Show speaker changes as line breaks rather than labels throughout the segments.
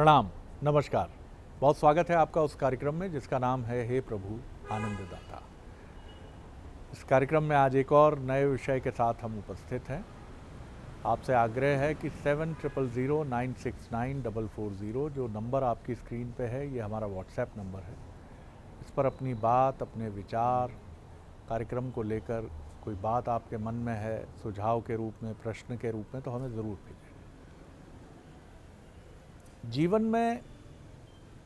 प्रणाम, नमस्कार। बहुत स्वागत है आपका उस कार्यक्रम में जिसका नाम है हे प्रभु आनंददाता। इस कार्यक्रम में आज एक और नए विषय के साथ हम उपस्थित हैं। आपसे आग्रह है कि 7000969440 जो नंबर आपकी स्क्रीन पे है, ये हमारा व्हाट्सएप नंबर है। इस पर अपनी बात, अपने विचार, कार्यक्रम को लेकर कोई बात आपके मन में है, सुझाव के रूप में, प्रश्न के रूप में, तो हमें ज़रूर भेजें। जीवन में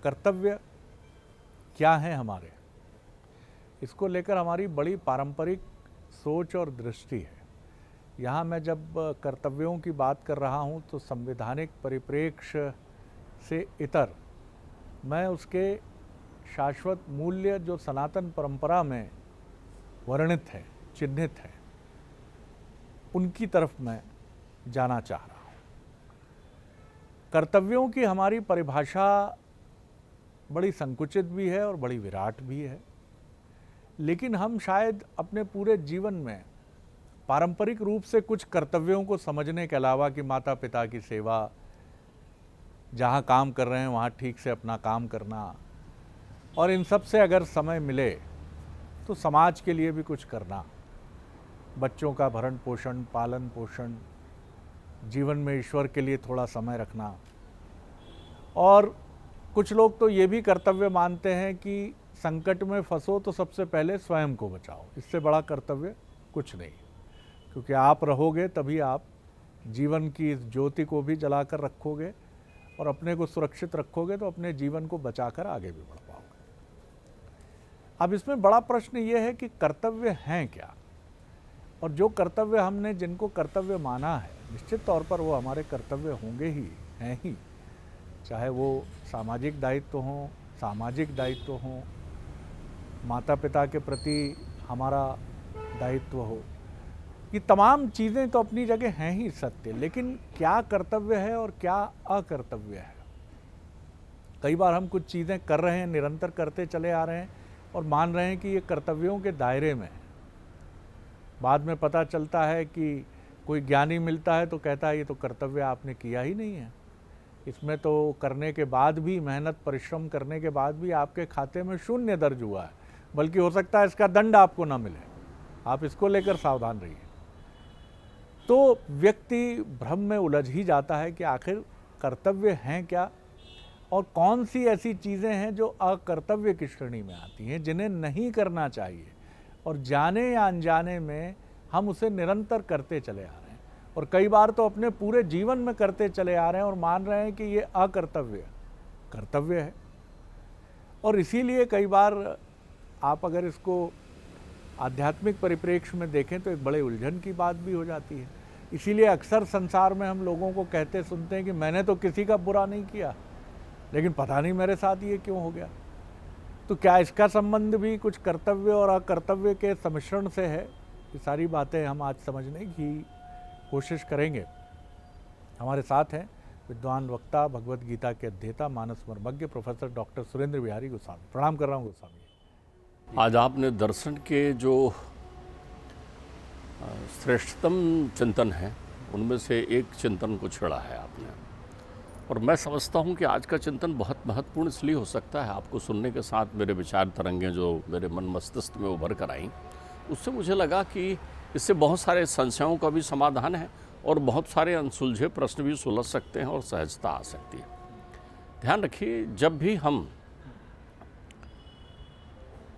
कर्तव्य क्या है हमारे, इसको लेकर हमारी बड़ी पारंपरिक सोच और दृष्टि है। यहाँ मैं जब कर्तव्यों की बात कर रहा हूँ तो संवैधानिक परिप्रेक्ष्य से इतर मैं उसके शाश्वत मूल्य जो सनातन परंपरा में वर्णित है, चिन्हित है, उनकी तरफ मैं जाना चाह रहा हूँ। कर्तव्यों की हमारी परिभाषा बड़ी संकुचित भी है और बड़ी विराट भी है, लेकिन हम शायद अपने पूरे जीवन में पारंपरिक रूप से कुछ कर्तव्यों को समझने के अलावा कि माता पिता की सेवा, जहाँ काम कर रहे हैं वहाँ ठीक से अपना काम करना, और इन सब से अगर समय मिले तो समाज के लिए भी कुछ करना, बच्चों का भरण पोषण, पालन पोषण, जीवन में ईश्वर के लिए थोड़ा समय रखना। और कुछ लोग तो ये भी कर्तव्य मानते हैं कि संकट में फंसो तो सबसे पहले स्वयं को बचाओ। इससे बड़ा कर्तव्य कुछ नहीं, क्योंकि आप रहोगे तभी आप जीवन की इस ज्योति को भी जलाकर रखोगे और अपने को सुरक्षित रखोगे तो अपने जीवन को बचाकर आगे भी बढ़ पाओगे। अब इसमें बड़ा प्रश्न ये है कि कर्तव्य हैं क्या, और जो कर्तव्य हमने जिनको कर्तव्य माना है, निश्चित तौर पर वो हमारे कर्तव्य होंगे ही, हैं ही, चाहे वो सामाजिक दायित्व हों, सामाजिक दायित्व हों, माता पिता के प्रति हमारा दायित्व हो, ये तमाम चीज़ें तो अपनी जगह हैं ही सत्य। लेकिन क्या कर्तव्य है और क्या अकर्तव्य है? कई बार हम कुछ चीज़ें कर रहे हैं, निरंतर करते चले आ रहे हैं और मान रहे हैं कि ये कर्तव्यों के दायरे में है। बाद में पता चलता है कि कोई ज्ञानी मिलता है तो कहता है ये तो कर्तव्य आपने किया ही नहीं है, इसमें तो करने के बाद भी, मेहनत परिश्रम करने के बाद भी आपके खाते में शून्य दर्ज हुआ है, बल्कि हो सकता है इसका दंड आपको ना मिले। आप इसको लेकर सावधान रहिए। तो व्यक्ति भ्रम में उलझ ही जाता है कि आखिर कर्तव्य हैं क्या और कौन सी ऐसी चीज़ें हैं जो अकर्तव्य की श्रेणी में आती हैं, जिन्हें नहीं करना चाहिए और जाने या अनजाने में हम उसे निरंतर करते चले आ रहे हैं, और कई बार तो अपने पूरे जीवन में करते चले आ रहे हैं और मान रहे हैं कि ये अकर्तव्य कर्तव्य है। और इसीलिए कई बार आप अगर इसको आध्यात्मिक परिप्रेक्ष्य में देखें तो एक बड़े उलझन की बात भी हो जाती है। इसीलिए अक्सर संसार में हम लोगों को कहते सुनते हैं कि मैंने तो किसी का बुरा नहीं किया, लेकिन पता नहीं मेरे साथ ये क्यों हो गया। तो क्या इसका संबंध भी कुछ कर्तव्य और अकर्तव्य के सम्मिश्रण से है? ये सारी बातें हम आज समझने की कोशिश करेंगे। हमारे साथ हैं विद्वान वक्ता, भगवत गीता के अध्येता, मानस मर्मज्ञ प्रोफेसर डॉक्टर सुरेंद्र बिहारी गोस्वामी। प्रणाम कर रहा हूँ गोस्वामी।
आज आपने दर्शन के जो श्रेष्ठतम चिंतन हैं उनमें से एक चिंतन को छेड़ा है आपने, और मैं समझता हूँ कि आज का चिंतन बहुत महत्वपूर्ण इसलिए हो सकता है, आपको सुनने के साथ मेरे विचार तरंगें जो मेरे मन मस्तिष्क में उभर कर आईं, उससे मुझे लगा कि इससे बहुत सारे संशयों का भी समाधान है और बहुत सारे अनसुलझे प्रश्न भी सुलझ सकते हैं और सहजता आ सकती है। ध्यान रखिए, जब भी हम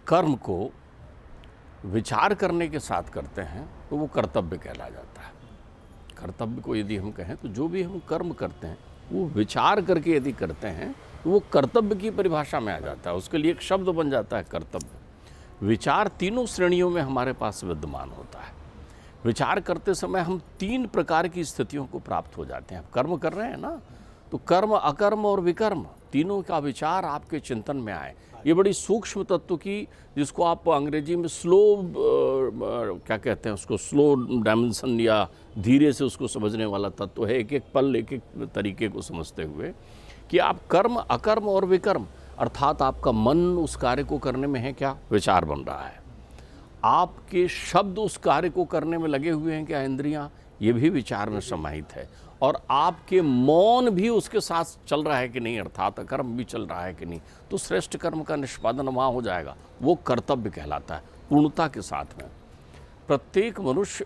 कर्म को विचार करने के साथ करते हैं तो वो कर्तव्य कहला जाता है। कर्तव्य को यदि हम कहें तो जो भी हम कर्म करते हैं वो विचार करके यदि करते हैं तो वो कर्तव्य की परिभाषा में आ जाता है, उसके लिए एक शब्द बन जाता है कर्तव्य। विचार तीनों श्रेणियों में हमारे पास विद्यमान होता है। विचार करते समय हम 3 प्रकार की स्थितियों को प्राप्त हो जाते हैं। कर्म कर रहे हैं ना, तो कर्म, अकर्म और विकर्म तीनों का विचार आपके चिंतन में आए। ये बड़ी सूक्ष्म तत्व की, जिसको आप अंग्रेजी में स्लो क्या कहते हैं उसको, स्लो डायमेंशन या धीरे से उसको समझने वाला तत्व है। एक एक पल, एक एक तरीके को समझते हुए कि आप कर्म, अकर्म और विकर्म, अर्थात आपका मन उस कार्य को करने में है क्या, विचार बन रहा है। आपके शब्द उस कार्य को करने में लगे हुए हैं क्या, इंद्रियां, ये भी विचार में समाहित है। और आपके मौन भी उसके साथ चल रहा है कि नहीं, अर्थात कर्म भी चल रहा है कि नहीं, तो श्रेष्ठ कर्म का निष्पादन वहाँ हो जाएगा। वो कर्तव्य कहलाता है पूर्णता के साथ में। प्रत्येक मनुष्य,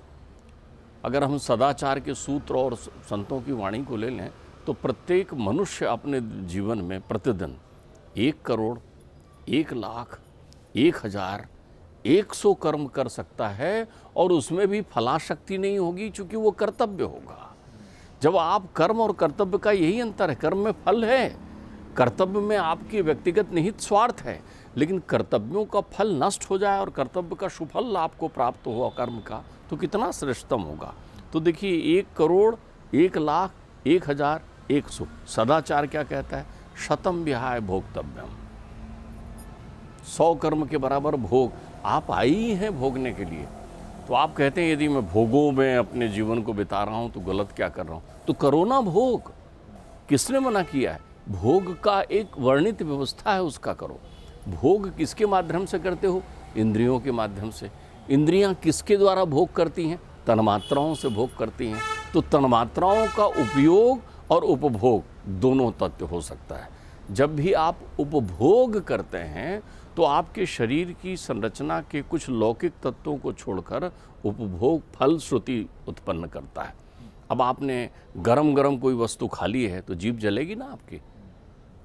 अगर हम सदाचार के सूत्र और संतों की वाणी को ले लें, तो प्रत्येक मनुष्य अपने जीवन में प्रतिदिन 1 करोड़, 1 लाख, 1000, 100 कर्म कर सकता है, और उसमें भी फलाशक्ति नहीं होगी, चूँकि वो कर्तव्य होगा। जब आप कर्म और कर्तव्य का यही अंतर है, कर्म में फल है, कर्तव्य में आपकी व्यक्तिगत निहित स्वार्थ है, लेकिन कर्तव्यों का फल नष्ट हो जाए और कर्तव्य का सुफल आपको प्राप्त हुआ कर्म का, तो कितना श्रेष्ठतम होगा। तो देखिए 1 करोड़, 1 लाख, 1000, 100, सदाचार क्या कहता है? शतम विहाय भोक्तव्यम, 100 कर्म के बराबर भोग। आप आई हैं भोगने के लिए, तो आप कहते हैं यदि मैं भोगों में अपने जीवन को बिता रहा हूं तो गलत क्या कर रहा हूं? तो करो ना भोग, किसने मना किया है? भोग का एक वर्णित व्यवस्था है, उसका करो। भोग किसके माध्यम से करते हो? इंद्रियों के माध्यम से। इंद्रियां किसके द्वारा भोग करती हैं? तन्मात्राओं से भोग करती हैं। तो तन्मात्राओं का उपयोग और उपभोग दोनों तत्व हो सकता है। जब भी आप उपभोग करते हैं तो आपके शरीर की संरचना के कुछ लौकिक तत्वों को छोड़कर उपभोग फल श्रुति उत्पन्न करता है। अब आपने गरम गरम कोई वस्तु खा ली है तो जीभ जलेगी ना आपकी,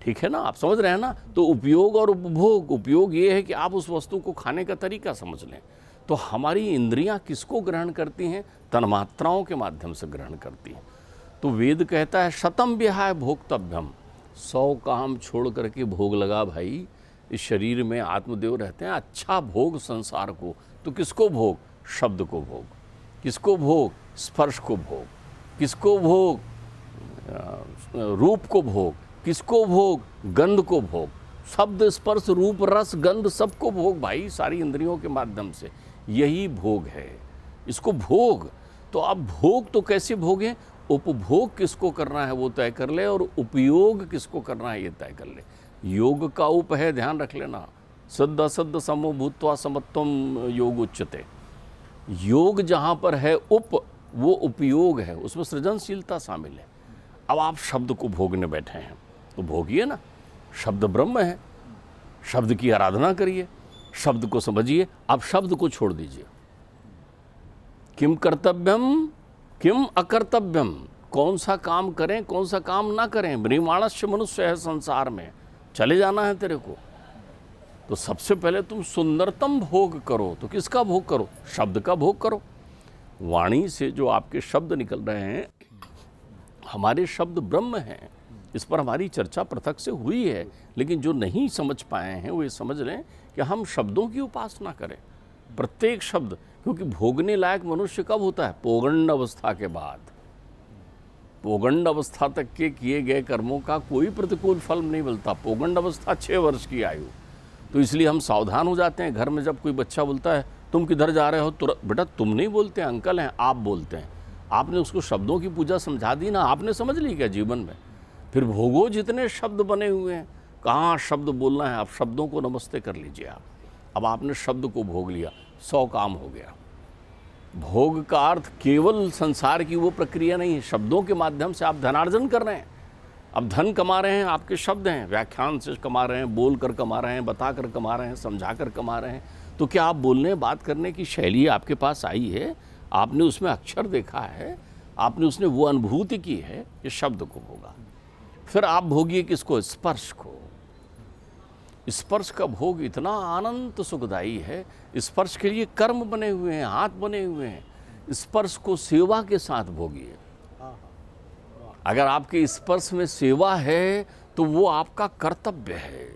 ठीक है ना? आप समझ रहे हैं ना? तो उपयोग और उपभोग, उपयोग ये है कि आप उस वस्तु को खाने का तरीका समझ लें। तो हमारी इंद्रियां किसको ग्रहण करती हैं? तन्मात्राओं के माध्यम से ग्रहण करती हैं। तो वेद कहता है शतम विहाय भोक्तव्यम, 100 काम छोड़ करके भोग लगा भाई। इस शरीर में आत्मदेव रहते हैं, अच्छा भोग संसार को। तो किसको भोग? शब्द को भोग। किसको भोग? स्पर्श को भोग। किसको भोग? रूप को भोग। किसको भोग? गंध को भोग। शब्द, स्पर्श, रूप, रस, गंध सबको भोग भाई, सारी इंद्रियों के माध्यम से। यही भोग है, इसको भोग। तो अब भोग तो कैसे भोगें? उपभोग किसको करना है वो तय कर ले, और उपयोग किसको करना है ये तय कर ले। योग का उप है, ध्यान रख लेना, सिद्ध असद्ध समो भूत्वा समत्वम योग उच्यते। योग जहाँ पर है उप, वो उपयोग है, उसमें सृजनशीलता शामिल है। अब आप शब्द को भोगने बैठे हैं तो भोगिए ना, शब्द ब्रह्म है, शब्द की आराधना करिए, शब्द को समझिए। आप शब्द को छोड़ दीजिए। किम कर्तव्यम किम अकर्तव्यम, कौन सा काम करें कौन सा काम ना करें। मृमाणस्य मनुष्य है संसार में, चले जाना है तेरे को। तो सबसे पहले तुम सुंदरतम भोग करो। तो किसका भोग करो? शब्द का भोग करो। वाणी से जो आपके शब्द निकल रहे हैं, हमारे शब्द ब्रह्म हैं। इस पर हमारी चर्चा पृथक से हुई है, लेकिन जो नहीं समझ पाए हैं वो ये समझ लें कि हम शब्दों की उपासना करें। प्रत्येक शब्द, क्योंकि भोगने लायक मनुष्य कब होता है? पोगंड अवस्था के बाद। पोगंड अवस्था तक के किए गए कर्मों का कोई प्रतिकूल फल नहीं मिलता। पोगंड अवस्था 6 वर्ष की आयु। तो इसलिए हम सावधान हो जाते हैं। घर में जब कोई बच्चा बोलता है तुम किधर जा रहे हो, तो बेटा तुम नहीं बोलते, अंकल हैं, आप बोलते हैं। आपने उसको शब्दों की पूजा समझा दी ना, आपने समझ ली क्या जीवन में? फिर भोगो जितने शब्द बने हुए हैं, कहाँ शब्द बोलना है, आप शब्दों को नमस्ते कर लीजिए आप। अब आपने शब्द को भोग लिया, 100 काम हो गया। भोग का अर्थ केवल संसार की वो प्रक्रिया नहीं है, शब्दों के माध्यम से आप धनार्जन कर रहे हैं। अब धन कमा रहे हैं, आपके शब्द हैं, व्याख्यान से कमा रहे हैं, बोल कर कमा रहे हैं, बता कर कमा रहे हैं, समझा कर कमा रहे हैं। तो क्या आप बोलने बात करने की शैली आपके पास आई है? आपने उसमें अक्षर देखा है, आपने उसने वो अनुभूति की है कि शब्द को भोगा। फिर आप भोगिए किसको? स्पर्श को। स्पर्श का भोग इतना अनंत सुखदायी है। स्पर्श के लिए कर्म बने हुए हैं, हाथ बने हुए हैं। स्पर्श को सेवा के साथ भोगिए। अगर आपके स्पर्श में सेवा है तो वो आपका कर्तव्य है,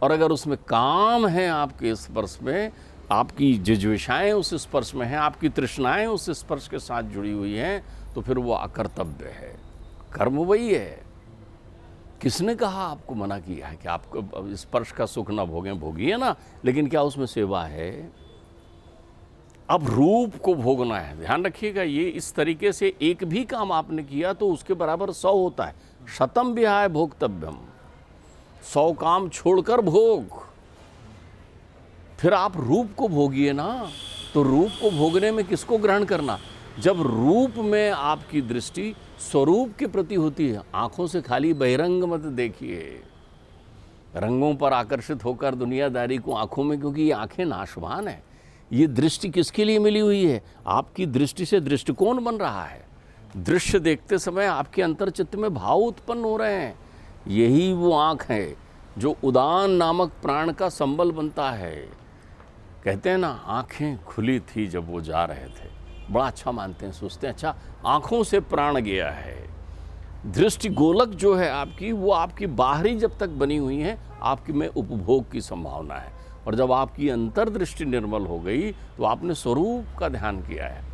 और अगर उसमें काम है, आपके स्पर्श में आपकी जिज्विषाएं उस स्पर्श में हैं, आपकी तृष्णाएं उस स्पर्श के साथ जुड़ी हुई हैं, तो फिर वो अकर्तव्य है। कर्म वही है। किसने कहा, आपको मना किया है कि आपको स्पर्श का सुख ना भोगें? भोगिए ना, लेकिन क्या उसमें सेवा है? अब रूप को भोगना है। ध्यान रखिएगा, ये इस तरीके से एक भी काम आपने किया तो उसके बराबर 100 होता है। शतम विहाय भोक्तव्यम, 100 काम छोड़कर भोग। फिर आप रूप को भोगिए ना। तो रूप को भोगने में किसको ग्रहण करना? जब रूप में आपकी दृष्टि स्वरूप के प्रति होती है, आंखों से खाली बहिरंग मत देखिए, रंगों पर आकर्षित होकर दुनियादारी को आंखों में, क्योंकि ये आंखें नाशवान है। ये दृष्टि किसके लिए मिली हुई है? आपकी दृष्टि से दृष्टिकोण बन रहा है। दृश्य देखते समय आपके अंतर्चित्त में भाव उत्पन्न हो रहे हैं। यही वो आँख है जो उदान नामक प्राण का संबल बनता है। कहते हैं ना, आंखें खुली थी जब वो जा रहे थे। बड़ा अच्छा मानते हैं, सोचते हैं अच्छा आंखों से प्राण गया है। दृष्टि गोलक जो है आपकी, वो आपकी बाहरी जब तक बनी हुई है, आपकी में उपभोग की संभावना है। और जब आपकी अंतर्दृष्टि निर्मल हो गई तो आपने स्वरूप का ध्यान किया है।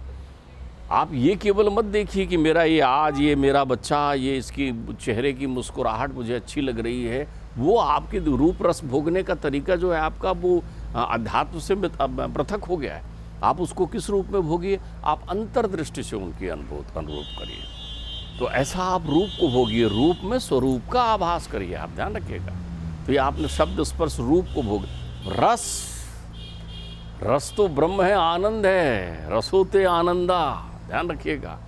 आप ये केवल मत देखिए कि मेरा ये आज ये मेरा बच्चा, ये इसकी चेहरे की मुस्कुराहट मुझे अच्छी लग रही है। वो आपके रूप रस भोगने का तरीका जो है आपका, वो अध्यात्म से पृथक हो गया है। आप उसको किस रूप में भोगिए? आप अंतर्दृष्टि से उनकी अनुरूप करिए। तो ऐसा आप रूप को भोगिए, रूप में स्वरूप का आभास करिए। आप ध्यान रखिएगा। तो ये आपने शब्द स्पर्श रूप को भोग। रस, रस तो ब्रह्म है, आनंद है, रसोते आनंदा। ध्यान रखिएगा।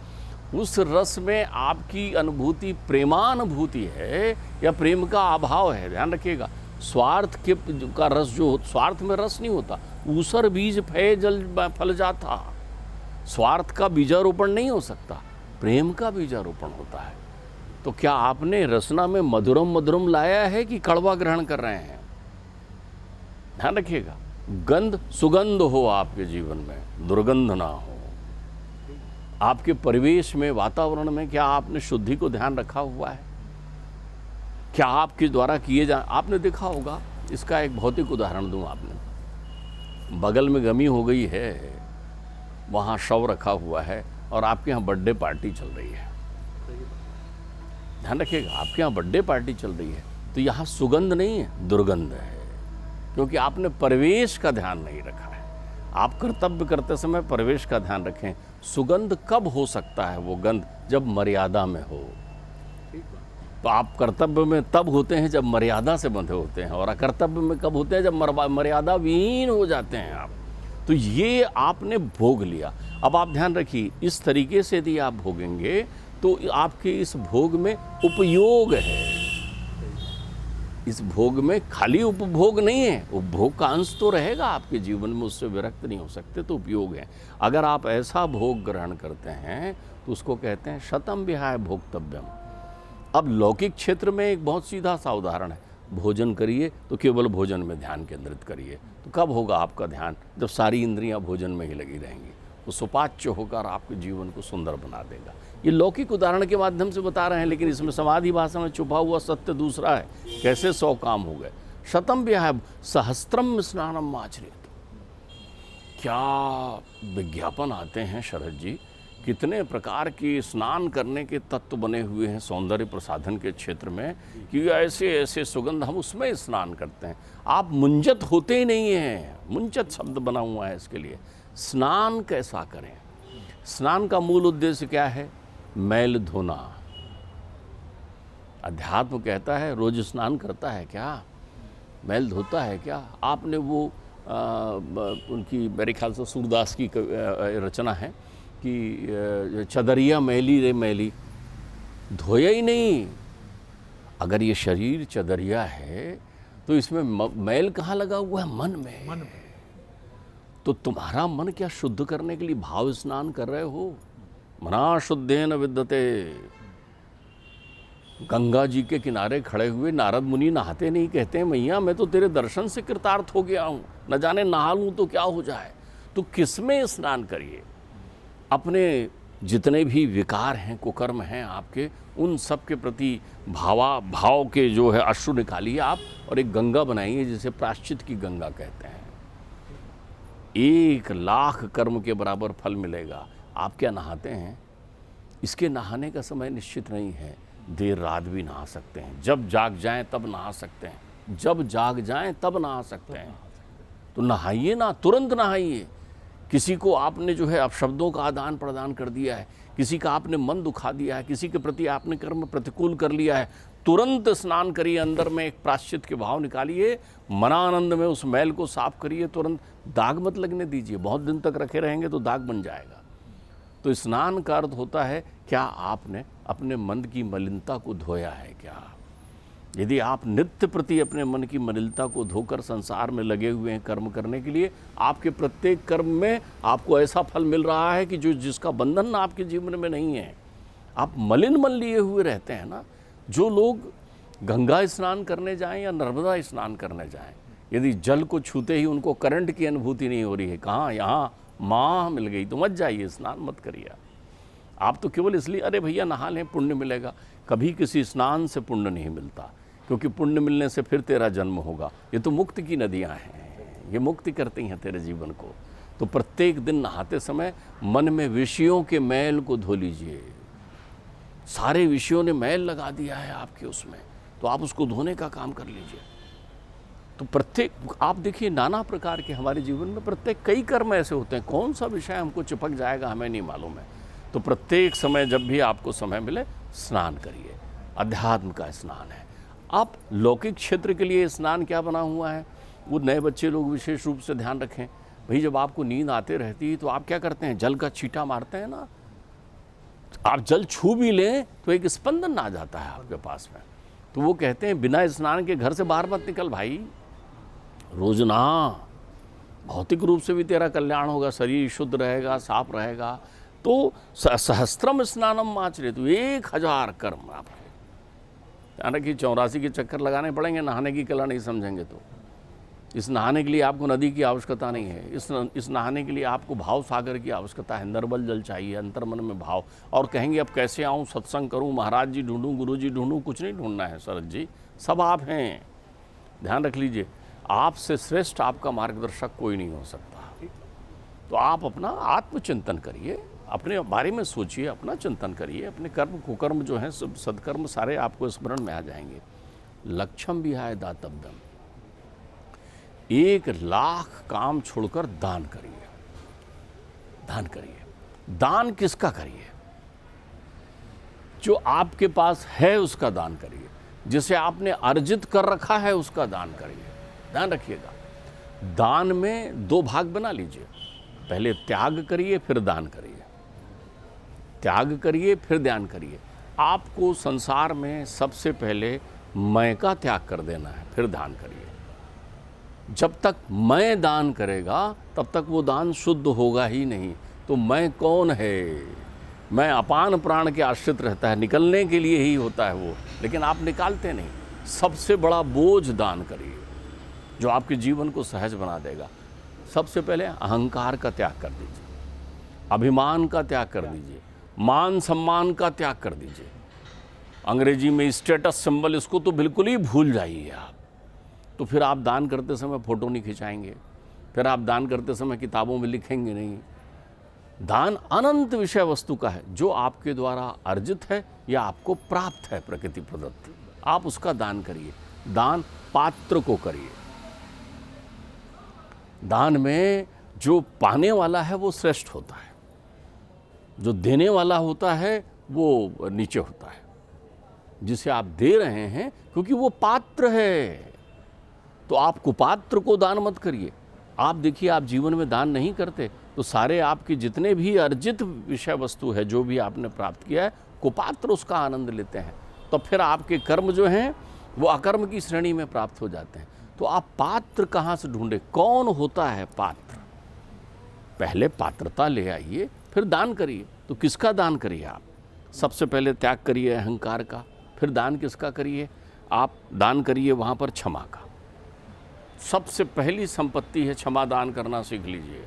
उस रस में आपकी अनुभूति प्रेमानुभूति है या प्रेम का अभाव है। ध्यान रखिएगा। स्वार्थ के का रस जो, स्वार्थ में रस नहीं होता। ऊसर बीज फय जल फल जाता। स्वार्थ का बीजारोपण नहीं हो सकता, प्रेम का बीजारोपण होता है। तो क्या आपने रसना में मधुरम मधुरम लाया है कि कड़वा ग्रहण कर रहे हैं? ध्यान रखिएगा। गंध सुगंध हो आपके जीवन में, दुर्गंध ना हो। आपके परिवेश में, वातावरण में क्या आपने शुद्धि को ध्यान रखा हुआ है? क्या आपके द्वारा किए आपने देखा होगा, इसका एक भौतिक उदाहरण दूं आपने। बगल में गमी हो गई है, वहाँ शव रखा हुआ है और आपके यहाँ बर्थडे पार्टी चल रही है। ध्यान रखिएगा, आपके यहाँ बर्थडे पार्टी चल रही है तो यहाँ सुगंध नहीं है, दुर्गंध है, क्योंकि आपने परिवेश का ध्यान नहीं रखा है। आप कर्तव्य करते समय परिवेश का ध्यान रखें। सुगंध कब हो सकता है वो गंध? जब मर्यादा में हो। तो आप कर्तव्य में तब होते हैं जब मर्यादा से बंधे होते हैं, और अकर्तव्य में कब होते हैं? जब मर्यादा विहीन हो जाते हैं आप। तो ये आपने भोग लिया। अब आप ध्यान रखिए, इस तरीके से यदि आप भोगेंगे तो आपके इस भोग में उपयोग है। इस भोग में खाली उपभोग नहीं है, उपभोग का अंश तो रहेगा आपके जीवन में, उससे विरक्त नहीं हो सकते। तो उपयोग है। अगर आप ऐसा भोग ग्रहण करते हैं तो उसको कहते हैं शतम विहाय भोक्तव्यम। अब लौकिक क्षेत्र में एक बहुत सीधा सा उदाहरण है, भोजन करिए तो केवल भोजन में ध्यान केंद्रित करिए। तो कब होगा आपका ध्यान? जब सारी इंद्रियां भोजन में ही लगी रहेंगी। वो सुपाच्य होकर आपके जीवन को सुंदर बना देगा। ये लौकिक उदाहरण के माध्यम से बता रहे हैं, लेकिन इसमें समाधि भाषा में छुपा हुआ सत्य दूसरा है। कैसे 100 काम हो गए। शतम विहाय सहस्त्रम स्नानम आचरित। क्या विज्ञापन आते हैं शरद जी, कितने प्रकार के स्नान करने के तत्व बने हुए हैं सौंदर्य प्रसाधन के क्षेत्र में, कि ऐसे ऐसे सुगंध, हम उसमें स्नान करते हैं। आप मुंजत होते ही नहीं हैं। मुंजत शब्द बना हुआ है इसके लिए। स्नान कैसा करें? स्नान का मूल उद्देश्य क्या है? मैल धोना। अध्यात्म कहता है रोज स्नान करता है क्या? मैल धोता है क्या? आपने वो उनकी मेरे ख्याल से सूरदास की रचना है कि चदरिया मैली रे मैली, धोया ही नहीं। अगर ये शरीर चदरिया है तो इसमें मैल कहाँ लगा हुआ है? मन में। तो तुम्हारा मन क्या शुद्ध करने के लिए भाव स्नान कर रहे हो? मना शुद्धेन विद्यते। गंगा जी के किनारे खड़े हुए नारद मुनि नहाते नहीं, कहते हैं मैया मैं तो तेरे दर्शन से कृतार्थ हो गया हूँ, न जाने नहा लूँ तो क्या हो जाए। तो किसमें स्नान करिए? अपने जितने भी विकार हैं, कुकर्म हैं आपके, उन सब के प्रति भाव के जो है अश्रु निकालिए आप, और एक गंगा बनाइए जिसे प्रायश्चित की गंगा कहते हैं। 1,00,000 कर्म के बराबर फल मिलेगा। आप क्या नहाते हैं? इसके नहाने का समय निश्चित नहीं है, देर रात भी नहा सकते हैं। जब जाग जाएं तब नहा सकते हैं, जब जाग जाएं तब नहा सकते हैं। तो नहाइए ना, तुरंत नहाइए। किसी को आपने जो है अपशब्दों का आदान प्रदान कर दिया है, किसी का आपने मन दुखा दिया है, किसी के प्रति आपने कर्म प्रतिकूल कर लिया है, तुरंत स्नान करिए, अंदर में एक प्रायश्चित के भाव निकालिए, मनानंद में उस मैल को साफ करिए तुरंत। दाग मत लगने दीजिए, बहुत दिन तक रखे रहेंगे तो दाग बन जाएगा। तो स्नान का अर्थ होता है क्या आपने अपने मन की मलिनता को धोया है क्या। यदि आप नित्य प्रति अपने मन की मलिनता को धोकर संसार में लगे हुए हैं कर्म करने के लिए, आपके प्रत्येक कर्म में आपको ऐसा फल मिल रहा है कि जो जिसका बंधन आपके जीवन में नहीं है। आप मलिन मन लिए हुए रहते हैं ना। जो लोग गंगा स्नान करने जाएं या नर्मदा स्नान करने जाएं, यदि जल को छूते ही उनको करंट की अनुभूति नहीं हो रही है, कहाँ यहाँ माँ मिल गई, तो मत जाइए, स्नान मत करिए। आप तो केवल इसलिए अरे भैया नहा लें पुण्य मिलेगा, कभी किसी स्नान से पुण्य नहीं मिलता, क्योंकि पुण्य मिलने से फिर तेरा जन्म होगा। ये तो मुक्ति की नदियाँ हैं, ये मुक्ति करती हैं तेरे जीवन को। तो प्रत्येक दिन नहाते समय मन में विषयों के मैल को धो लीजिए। सारे विषयों ने मैल लगा दिया है आपके उसमें, तो आप उसको धोने का काम कर लीजिए। तो प्रत्येक आप देखिए नाना प्रकार के हमारे जीवन में प्रत्येक कई कर्म ऐसे होते हैं, कौन सा विषय हमको चिपक जाएगा हमें नहीं मालूम है। तो प्रत्येक समय जब भी आपको समय मिले स्नान करिए, अध्यात्म का स्नान है। आप लौकिक क्षेत्र के लिए स्नान क्या बना हुआ है, वो नए बच्चे लोग विशेष रूप से ध्यान रखें। भाई जब आपको नींद आते रहती है तो आप क्या करते हैं, जल का छींटा मारते हैं ना। आप जल छू भी लें तो एक स्पंदन आ जाता है आपके पास में। तो वो कहते हैं बिना स्नान के घर से बाहर मत निकल भाई, रोज नहा, भौतिक रूप से भी तेरा कल्याण होगा, शरीर शुद्ध रहेगा, साफ रहेगा। तो सहस्त्रम स्नानम आचरे, तो 1000 कर्म आपके। यानी 84 के चक्कर लगाने पड़ेंगे, नहाने की कला नहीं समझेंगे तो। इस नहाने के लिए आपको नदी की आवश्यकता नहीं है, इस नहाने के लिए आपको भाव सागर की आवश्यकता है, निर्मल जल चाहिए, अंतर्मन में भाव। और कहेंगे अब कैसे आऊँ, सत्संग करूँ, महाराज जी ढूंढूँ, गुरु जी ढूंढूँ, कुछ नहीं ढूंढना है शरद जी, सब आप हैं। ध्यान रख लीजिए, आपसे श्रेष्ठ आपका मार्गदर्शक कोई नहीं हो सकता। तो आप अपना आत्मचिंतन करिए, अपने बारे में सोचिए, अपना चिंतन करिए, अपने कर्म कुकर्म जो हैं सब सदकर्म सारे आपको स्मरण में आ जाएंगे। लक्ष्यम विहाय दातव्यम, 1,00,000 काम छोड़कर दान करिए। दान करिए। दान किसका करिए, जो आपके पास है उसका दान करिए, जिसे आपने अर्जित कर रखा है उसका दान करिए। ध्यान रखिएगा, दान में 2 भाग बना लीजिए, पहले त्याग करिए फिर दान करिए। त्याग करिए फिर दान करिए। आपको संसार में सबसे पहले मैं का त्याग कर देना है, फिर दान करिए। जब तक मैं दान करेगा तब तक वो दान शुद्ध होगा ही नहीं। तो मैं कौन है, मैं अपान प्राण के आश्रित रहता है, निकलने के लिए ही होता है वो, लेकिन आप निकालते नहीं। सबसे बड़ा बोझ दान करिए जो आपके जीवन को सहज बना देगा। सबसे पहले अहंकार का त्याग कर दीजिए, अभिमान का त्याग कर दीजिए, मान सम्मान का त्याग कर दीजिए। अंग्रेजी में स्टेटस सिंबल, इसको तो बिल्कुल ही भूल जाइए आप। तो फिर आप दान करते समय फ़ोटो नहीं खिंचाएंगे, फिर आप दान करते समय किताबों में लिखेंगे नहीं। दान अनंत विषय वस्तु का है, जो आपके द्वारा अर्जित है या आपको प्राप्त है प्रकृति प्रदत्त, आप उसका दान करिए। दान पात्र को करिए। दान में जो पाने वाला है वो श्रेष्ठ होता है, जो देने वाला होता है वो नीचे होता है। जिसे आप दे रहे हैं क्योंकि वो पात्र है, तो आप कुपात्र को दान मत करिए। आप देखिए, आप जीवन में दान नहीं करते तो सारे आपके जितने भी अर्जित विषय वस्तु है, जो भी आपने प्राप्त किया है, कुपात्र उसका आनंद लेते हैं। तो फिर आपके कर्म जो हैं वो अकर्म की श्रेणी में प्राप्त हो जाते हैं। तो आप पात्र कहाँ से ढूंढे, कौन होता है पात्र, पहले पात्रता ले आइए फिर दान करिए। तो किसका दान करिए आप, सबसे पहले त्याग करिए अहंकार का, फिर दान किसका करिए, आप दान करिए वहाँ पर क्षमा का। सबसे पहली संपत्ति है क्षमा, दान करना सीख लीजिए।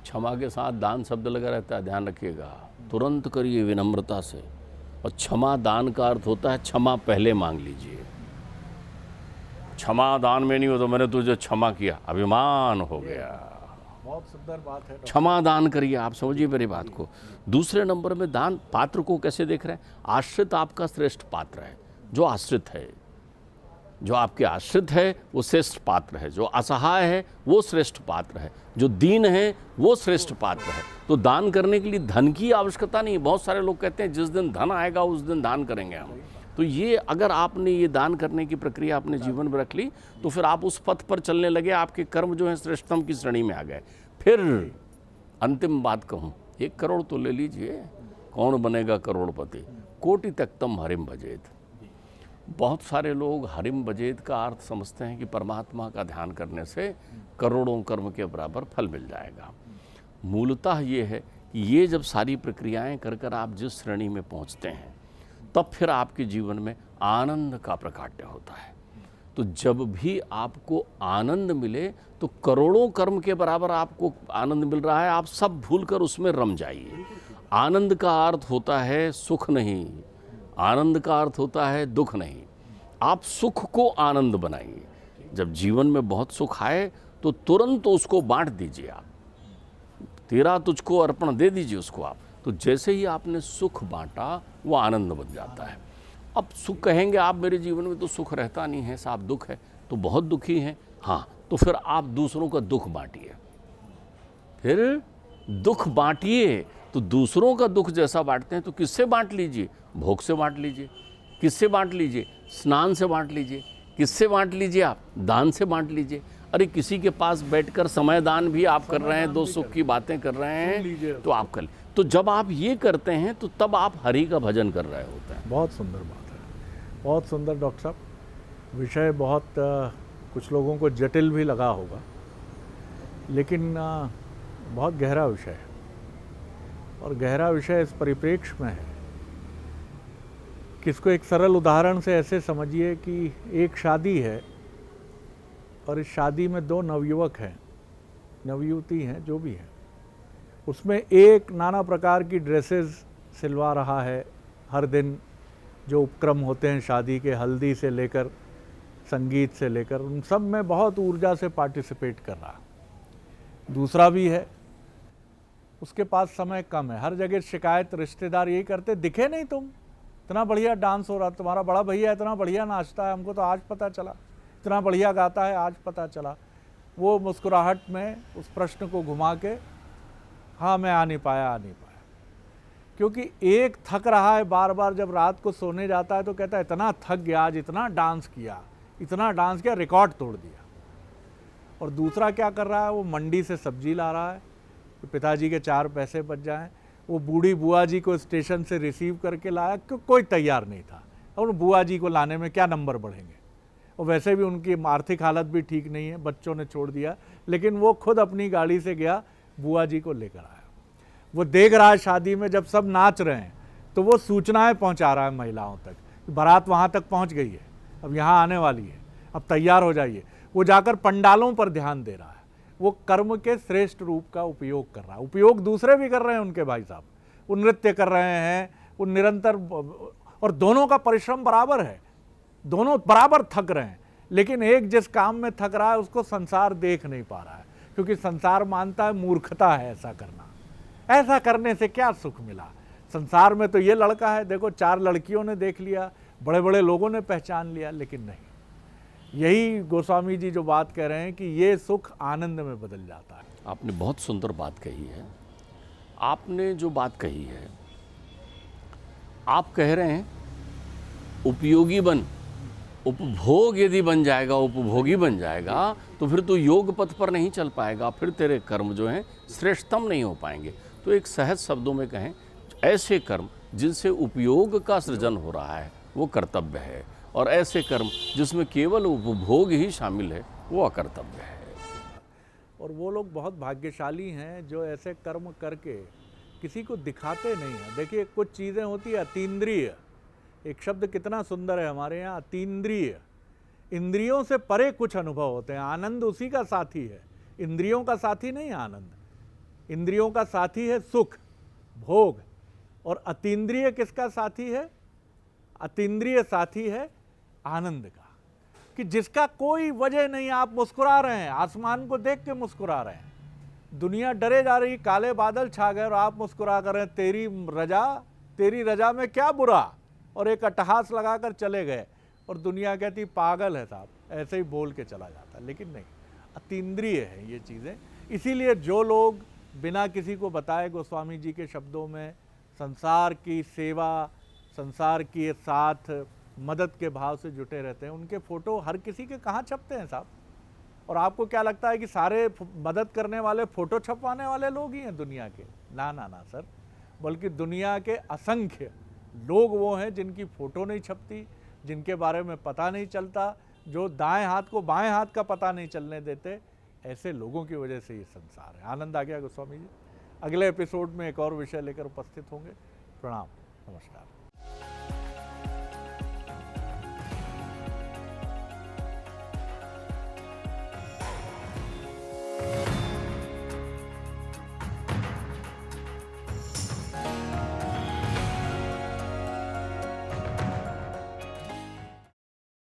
क्षमा के साथ दान शब्द लगा रहता है, ध्यान रखिएगा, तुरंत करिए विनम्रता से। और क्षमा दान का अर्थ होता है क्षमा पहले मांग लीजिए। क्षमा दान में नहीं हो तो मैंने तुझे क्षमा किया, अभिमान हो गया।
बहुत सुंदर बात है।
क्षमा दान करिए, आप समझिए मेरी बात को। दूसरे नंबर में दान पात्र को कैसे देख रहे हैं, आश्रित आपका श्रेष्ठ पात्र है। जो आश्रित है, जो आपके आश्रित है वो श्रेष्ठ पात्र है, जो असहाय है वो श्रेष्ठ पात्र है, जो दीन है वो श्रेष्ठ पात्र है। तो दान करने के लिए धन की आवश्यकता नहीं। बहुत सारे लोग कहते हैं जिस दिन धन आएगा उस दिन दान करेंगे हम। तो ये अगर आपने ये दान करने की प्रक्रिया अपने जीवन में रख ली तो फिर आप उस पथ पर चलने लगे, आपके कर्म जो हैं श्रेष्ठतम की श्रेणी में आ गए। फिर अंतिम बात कहूँ, 1 करोड़ तो ले लीजिए, कौन बनेगा करोड़पति, कोटि त्यक्तम हरिम भजेत। बहुत सारे लोग हरिम भजेत का अर्थ समझते हैं कि परमात्मा का ध्यान करने से करोड़ों कर्म के बराबर फल मिल जाएगा। मूलतः ये है कि ये जब सारी प्रक्रियाएं कर कर आप जिस श्रेणी में पहुंचते हैं, तब फिर आपके जीवन में आनंद का प्रकाट्य होता है। तो जब भी आपको आनंद मिले तो करोड़ों कर्म के बराबर आपको आनंद मिल रहा है, आप सब भूलकर उसमें रम जाइए। आनंद का अर्थ होता है सुख नहीं, आनंद का अर्थ होता है दुख नहीं। आप सुख को आनंद बनाइए। जब जीवन में बहुत सुख आए तो तुरंत उसको बांट दीजिए। आप तेरा तुझको अर्पण दे दीजिए उसको आप। तो जैसे ही आपने सुख बांटा वो आनंद बन जाता है। अब सुख कहेंगे आप, मेरे जीवन में तो सुख रहता नहीं है साहब, दुख है, तो बहुत दुखी हैं। हाँ, तो फिर आप दूसरों का दुख बांटिए, फिर दुख बांटिए। तो दूसरों का दुख जैसा बांटते हैं तो किससे बांट लीजिए? भोग से बांट लीजिए। किससे बांट लीजिए? स्नान से बांट लीजिए। किससे बांट लीजिए? आप दान से बांट लीजिए। अरे किसी के पास बैठकर समय दान भी आप कर रहे हैं, 2 सुख की बातें कर रहे हैं, तो आप कर। तो जब आप ये करते हैं तो तब आप हरि का भजन कर रहे होते हैं।
बहुत सुंदर बात है, बहुत सुंदर डॉक्टर साहब। विषय बहुत कुछ लोगों को जटिल भी लगा होगा, लेकिन बहुत गहरा विषय है। और गहरा विषय इस परिप्रेक्ष्य में है कि इसको एक सरल उदाहरण से ऐसे समझिए कि एक शादी है और इस शादी में 2 नवयुवक हैं, नवयुवती हैं, जो भी हैं। उसमें एक नाना प्रकार की ड्रेसेस सिलवा रहा है हर दिन, जो उपक्रम होते हैं शादी के, हल्दी से लेकर संगीत से लेकर, उन सब में बहुत ऊर्जा से पार्टिसिपेट कर रहा है। दूसरा भी है, उसके पास समय कम है। हर जगह शिकायत रिश्तेदार यही करते, दिखे नहीं तुम, इतना बढ़िया डांस हो रहा, तुम्हारा बड़ा भैया इतना बढ़िया नाचता है, हमको तो आज पता चला, इतना बढ़िया गाता है, आज पता चला। वो मुस्कुराहट में उस प्रश्न को घुमा के, हाँ मैं आ नहीं पाया। क्योंकि एक थक रहा है बार बार, जब रात को सोने जाता है तो कहता है इतना थक गया आज, इतना डांस किया, रिकॉर्ड तोड़ दिया। और दूसरा क्या कर रहा है, वो मंडी से सब्जी ला रहा है कि पिताजी के 4 पैसे बच जाएं। वो बूढ़ी बुआ जी को स्टेशन से रिसीव करके लाया, कोई तैयार नहीं था। और बुआ जी को लाने में क्या नंबर बढ़ेंगे, और वैसे भी उनकी आर्थिक हालत भी ठीक नहीं है, बच्चों ने छोड़ दिया, लेकिन वो खुद अपनी गाड़ी से गया, बुआ जी को लेकर आया। वो देख रहा है शादी में जब सब नाच रहे हैं तो वो सूचनाएं पहुंचा रहा है महिलाओं तक, बारात वहां तक पहुंच गई है, अब यहां आने वाली है, अब तैयार हो जाइए। वो जाकर पंडालों पर ध्यान दे रहा है। वो कर्म के श्रेष्ठ रूप का उपयोग कर रहा है। उपयोग दूसरे भी कर रहे हैं उनके भाई साहब, वो नृत्य कर रहे हैं, वो निरंतर, और दोनों का परिश्रम बराबर है, दोनों बराबर थक रहे हैं। लेकिन एक जिस काम में थक रहा है उसको संसार देख नहीं पा रहा है, क्योंकि संसार मानता है मूर्खता है ऐसा करना, ऐसा करने से क्या सुख मिला। संसार में तो ये लड़का है, देखो 4 लड़कियों ने देख लिया, बड़े बड़े लोगों ने पहचान लिया, लेकिन नहीं। यही गोस्वामी जी जो बात कह रहे हैं कि ये सुख आनंद में बदल जाता है।
आपने बहुत सुंदर बात कही है। आपने जो बात कही है, आप कह रहे हैं उपयोगी बन, उपभोग यदि बन जाएगा, उपभोगी बन जाएगा, तो फिर तो योग पथ पर नहीं चल पाएगा, फिर तेरे कर्म जो हैं श्रेष्ठतम नहीं हो पाएंगे। तो एक सहज शब्दों में कहें, ऐसे कर्म जिनसे उपयोग का सृजन हो रहा है वो कर्तव्य है, और ऐसे कर्म जिसमें केवल उपभोग ही शामिल है वो अकर्तव्य है।
और वो लोग बहुत भाग्यशाली हैं जो ऐसे कर्म करके किसी को दिखाते नहीं हैं। देखिए कुछ चीज़ें होती है अतीन्द्रिय, एक शब्द कितना सुंदर है हमारे यहाँ, अतीन्द्रिय। इंद्रियों से परे कुछ अनुभव होते हैं, आनंद उसी का साथी है, इंद्रियों का साथी नहीं आनंद। इंद्रियों का साथी है सुख, भोग, और अतीन्द्रिय किसका साथी है? अतीन्द्रिय साथी है आनंद का, कि जिसका कोई वजह नहीं, आप मुस्कुरा रहे हैं, आसमान को देख के मुस्कुरा रहे हैं, दुनिया डरे जा रही, काले बादल छा गए और आप मुस्कुरा कर रहे हैं, तेरी रजा में क्या बुरा, और एक अट्टहास लगाकर चले गए, और दुनिया कहती पागल है साहब, ऐसे ही बोल के चला जाता। लेकिन नहीं, अतीन्द्रिय है ये चीज़ें। इसीलिए जो लोग बिना किसी को बताए गोस्वामी जी के शब्दों में संसार की सेवा, संसार के साथ मदद के भाव से जुटे रहते हैं, उनके फोटो हर किसी के कहाँ छपते हैं साहब? और आपको क्या लगता है कि सारे मदद करने वाले फोटो छपवाने वाले लोग ही हैं दुनिया के? ना ना ना सर, बल्कि दुनिया के असंख्य लोग वो हैं जिनकी फोटो नहीं छपती, जिनके बारे में पता नहीं चलता, जो दाएं हाथ को बाएं हाथ का पता नहीं चलने देते। ऐसे लोगों की वजह से ये संसार है। आनंद आ गया गोस्वामी जी। अगले एपिसोड में एक और विषय लेकर उपस्थित होंगे। प्रणाम, नमस्कार।